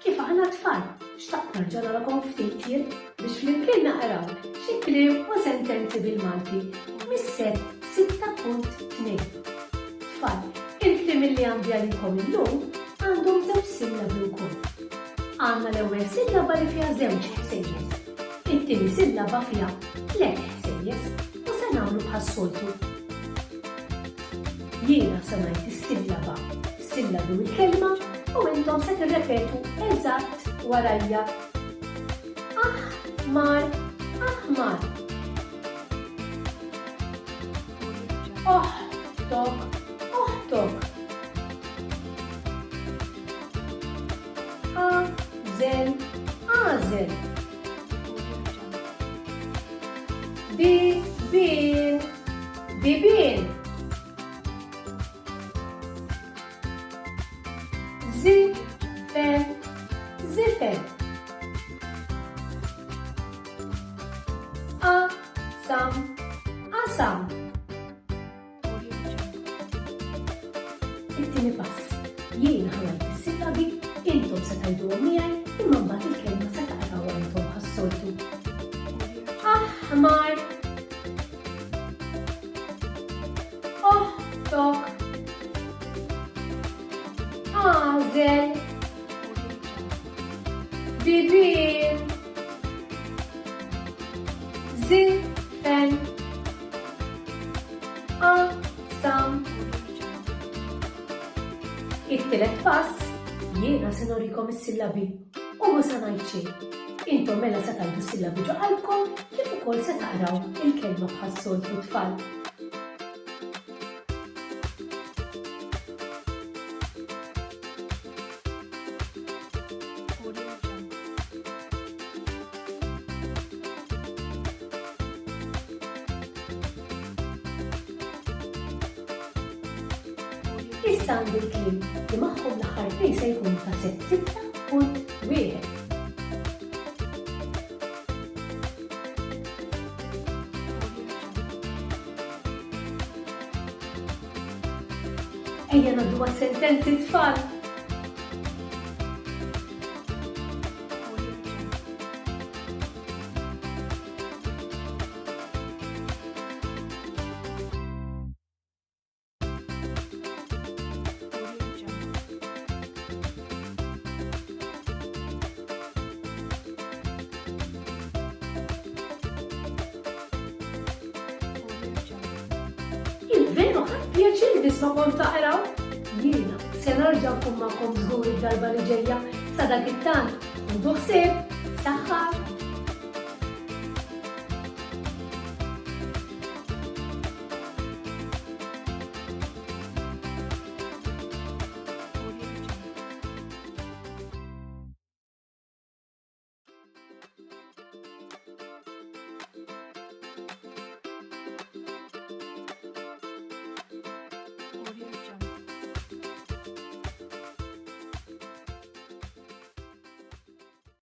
Kif aħna tfal, xtaqt nerġa' narakom ftit jien biex flimkien naqraw xi kliem u sentenzi bil-Malti mis-set 6.2. Tfal, il-kliem li għandi għalikom illum għandhom żewġ sillabi wkoll. Għandna l-ewwel sillaba li fiha żewġ ħsejjes. It-tieni sillaba fiha tliet ħsejjes u se nagħmlu bħas-soltu. Jiena se ngħid is-sillaba, is-sillabi u l-kelma u intom se tirrepetu eżatt warajja. Aħmar, aħmar. Oħtok, oħtok. Għażel, għażel. Bibien, bibien. Zifen, zifen. Asam, asam. It-tieni pass. Jien ħanajt is-sillabi, intom se tgħiduhom miegħi imma mbagħad il-kelma se taqrawha intom ħas-soltu. Aħmar. Oħtok. Għażel. Bibien. Zifen. Asam. It-tielet pass, jiena se norikom is-sillabi u mhux se ngħid xejn. Intom mela se tgħidu s-sillabi ġo qalbkom kif ukoll se taqraw il-kelma bħas-soltu tfal. Issa għandu l-kliem li magħhom l-aħħar fejn se jkun ta' set 6.1. Ejja ngħaddu għas-sentenzi tfal. Il-veru ħadd pjaċir nismakom taqraw. Jiena se nerġa' nkun magħkom żgur id-darba li ġejja sa dak it-tant. Ħudu ħsieb, saħħa.